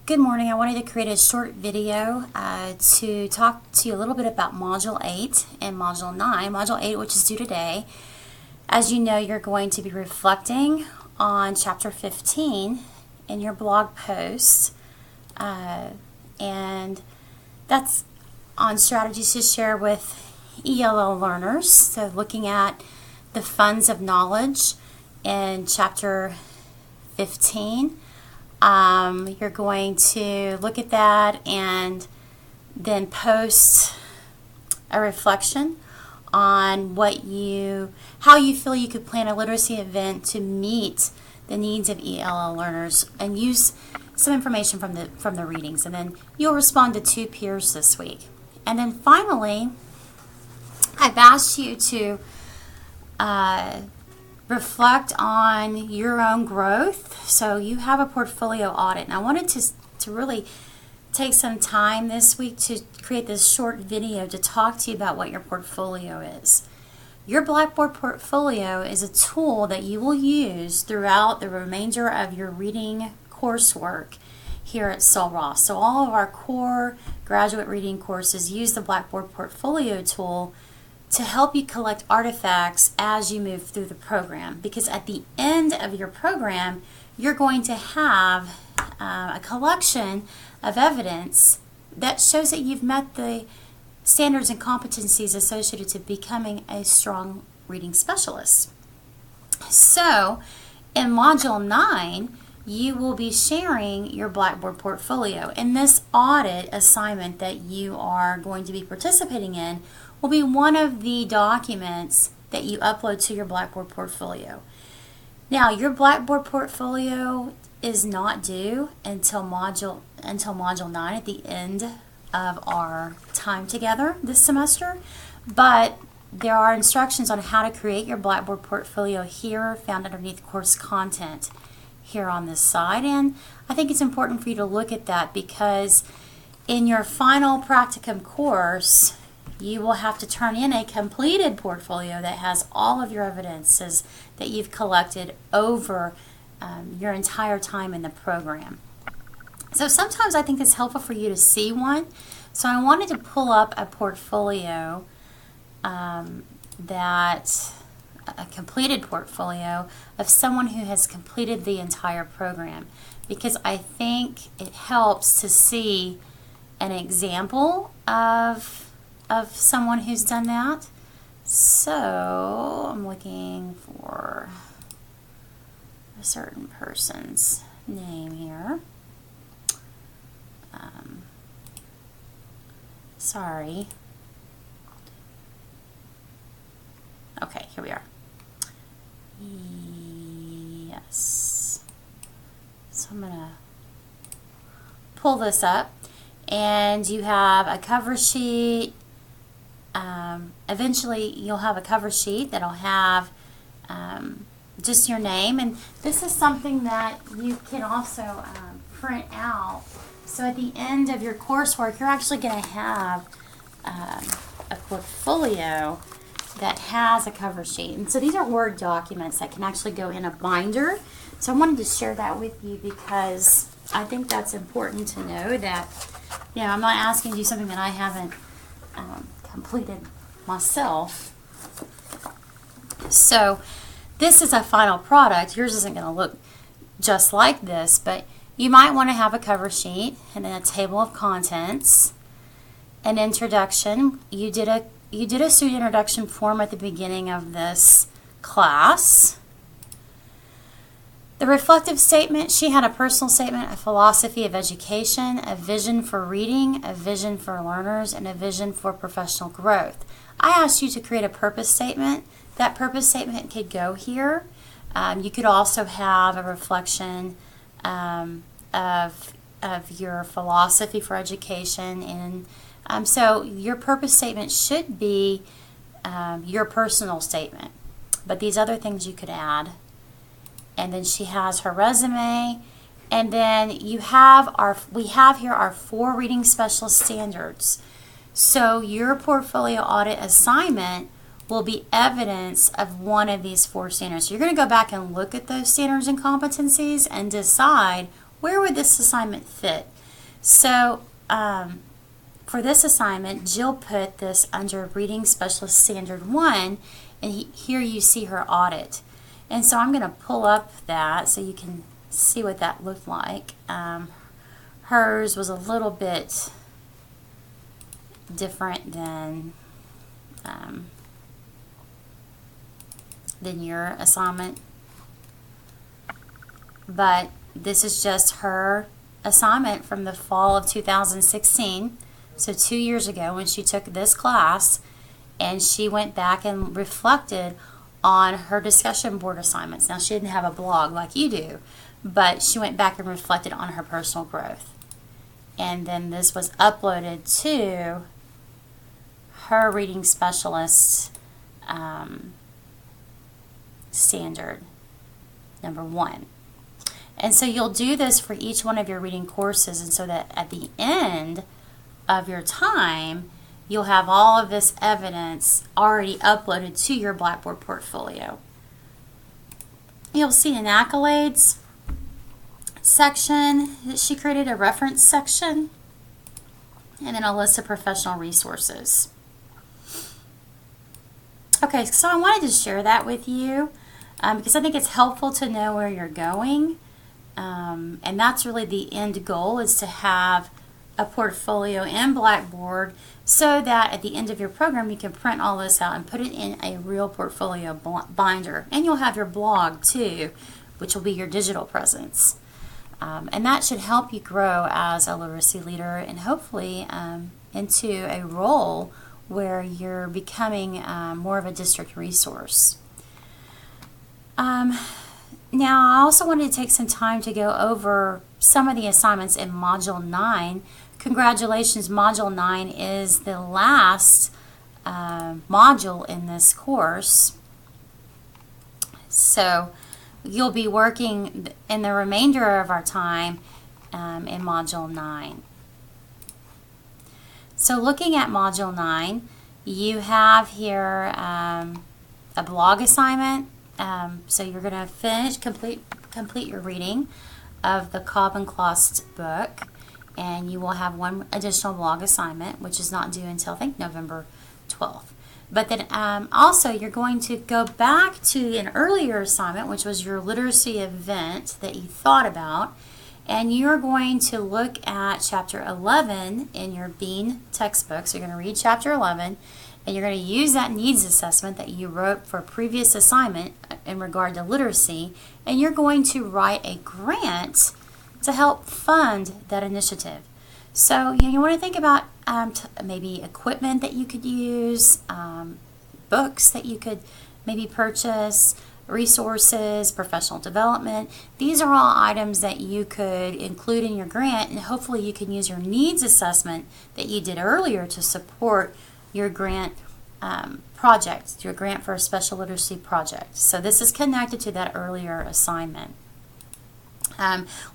Good morning. I wanted to create a short video to talk to you a little bit about Module 8 and Module 9. Module 8, which is due today. As you know, you're going to be reflecting on Chapter 15 in your blog post. And that's on strategies to share with ELL learners. So looking at the funds of knowledge in Chapter 15. You're going to look at that and then post a reflection on how you feel you could plan a literacy event to meet the needs of ELL learners, and use some information from the readings. And then you'll respond to 2 peers this week. And then finally, I've asked you to reflect on your own growth. So you have a portfolio audit, and I wanted to really take some time this week to create this short video to talk to you about what your portfolio is. Your Blackboard portfolio is a tool that you will use throughout the remainder of your reading coursework here at Sul-Ross. So all of our core graduate reading courses use the Blackboard portfolio tool to help you collect artifacts as you move through the program, because at the end of your program you're going to have a collection of evidence that shows that you've met the standards and competencies associated to becoming a strong reading specialist. So in Module 9 you will be sharing your Blackboard portfolio, and this audit assignment that you are going to be participating in will be one of the documents that you upload to your Blackboard portfolio. Now, your Blackboard portfolio is not due until Module 9 at the end of our time together this semester, but there are instructions on how to create your Blackboard portfolio here, found underneath course content here on this side. And I think it's important for you to look at that, because in your final practicum course you will have to turn in a completed portfolio that has all of your evidences that you've collected over your entire time in the program. So sometimes I think it's helpful for you to see one. So I wanted to pull up a portfolio, a completed portfolio of someone who has completed the entire program, because I think it helps to see an example of someone who's done that. So I'm looking for a certain person's name here. Sorry. Okay, here we are. Yes. So I'm going to pull this up, and you have a cover sheet. Eventually you'll have a cover sheet that'll have just your name, and this is something that you can also print out. So at the end of your coursework you're actually going to have a portfolio that has a cover sheet. And so these are Word documents that can actually go in a binder. So I wanted to share that with you because I think that's important to know that, you know, I'm not asking you to do something that I haven't completed myself. So this is a final product. Yours isn't going to look just like this, but you might want to have a cover sheet and then a table of contents, an introduction. You did a student introduction form at the beginning of this class. The reflective statement, she had a personal statement, a philosophy of education, a vision for reading, a vision for learners, and a vision for professional growth. I asked you to create a purpose statement. That purpose statement could go here. You could also have a reflection of your philosophy for education, and so your purpose statement should be your personal statement, but these other things you could add. And then she has her resume, and then we have here our 4 reading specialist standards. So your portfolio audit assignment will be evidence of one of these 4 standards. So you're going to go back and look at those standards and competencies and decide where would this assignment fit. So for this assignment, Jill put this under Reading Specialist Standard 1, and here you see her audit. And so I'm going to pull up that so you can see what that looked like. Hers was a little bit different than your assignment, but this is just her assignment from the fall of 2016, so 2 years ago when she took this class, and she went back and reflected on her discussion board assignments. Now, she didn't have a blog like you do, but she went back and reflected on her personal growth. And then this was uploaded to her Reading Specialist Standard number 1. And so you'll do this for each one of your reading courses, and so that at the end of your time, you'll have all of this evidence already uploaded to your Blackboard portfolio. You'll see an accolades section that she created, a reference section, and then a list of professional resources. Okay, so I wanted to share that with you because I think it's helpful to know where you're going. And that's really the end goal, is to have a portfolio in Blackboard so that at the end of your program you can print all this out and put it in a real portfolio binder. And you'll have your blog too, which will be your digital presence. And that should help you grow as a literacy leader and hopefully into a role where you're becoming more of a district resource. Now, I also wanted to take some time to go over some of the assignments in Module 9. Congratulations, Module 9 is the last module in this course. So you'll be working in the remainder of our time in Module 9. So looking at Module 9, you have here a blog assignment. So you're going to complete your reading of the Cobb and Clost book, and you will have one additional blog assignment, which is not due until, I think, November 12th. But then also you're going to go back to an earlier assignment, which was your literacy event that you thought about, and you're going to look at Chapter 11 in your Bean textbook. So you're going to read Chapter 11, and you're going to use that needs assessment that you wrote for a previous assignment in regard to literacy, and you're going to write a grant to help fund that initiative. So you want to think about maybe equipment that you could use, books that you could maybe purchase, resources, professional development. These are all items that you could include in your grant, and hopefully you can use your needs assessment that you did earlier to support your grant project, your grant for a special literacy project. So this is connected to that earlier assignment.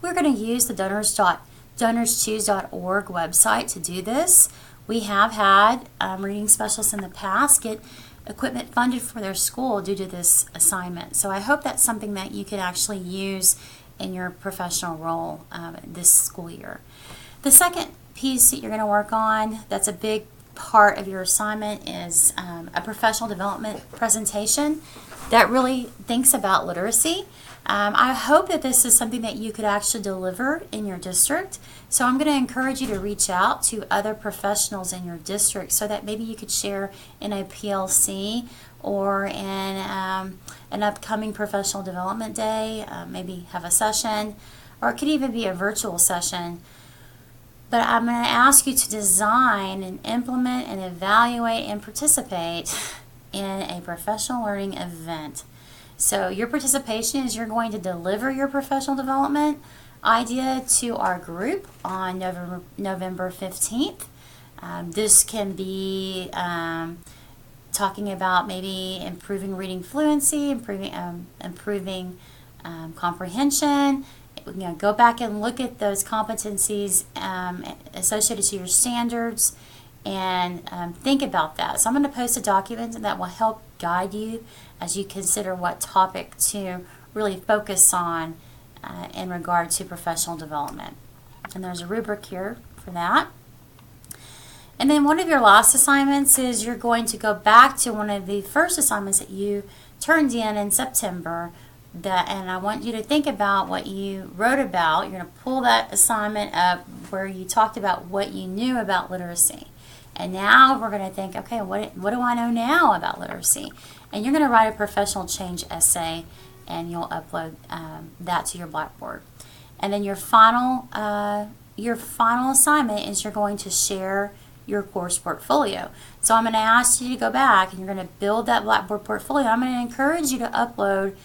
We're going to use the DonorsChoose.org website to do this. We have had reading specialists in the past get equipment funded for their school due to this assignment. So I hope that's something that you could actually use in your professional role this school year. The second piece that you're going to work on, that's a big part of your assignment, is a professional development presentation that really thinks about literacy. I hope that this is something that you could actually deliver in your district. So I'm going to encourage you to reach out to other professionals in your district so that maybe you could share in a PLC or in an upcoming professional development day, maybe have a session, or it could even be a virtual session. But I'm going to ask you to design and implement and evaluate and participate in a professional learning event. So your participation is you're going to deliver your professional development idea to our group on November 15th. This can be talking about maybe improving reading fluency, improving comprehension. Go back and look at those competencies associated to your standards and think about that. So I'm going to post a document that will help guide you as you consider what topic to really focus on in regard to professional development. And there's a rubric here for that. And then one of your last assignments is you're going to go back to one of the first assignments that you turned in September. And I want you to think about what you wrote about. You're going to pull that assignment up where you talked about what you knew about literacy. And now we're going to think, okay, what do I know now about literacy? And you're going to write a professional change essay, and you'll upload that to your Blackboard. And then your final assignment is you're going to share your course portfolio. So I'm going to ask you to go back and you're going to build that Blackboard portfolio. I'm going to encourage you to upload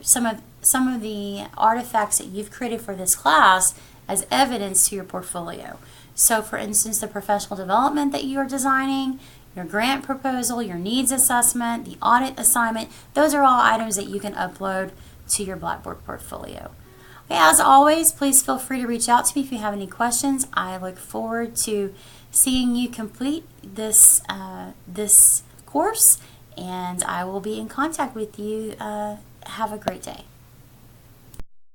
some of the artifacts that you've created for this class as evidence to your portfolio. So for instance, the professional development that you are designing, your grant proposal, your needs assessment, the audit assignment, those are all items that you can upload to your Blackboard portfolio. Okay, as always, please feel free to reach out to me if you have any questions. I look forward to seeing you complete this course, and I will be in contact with you. Have a great day.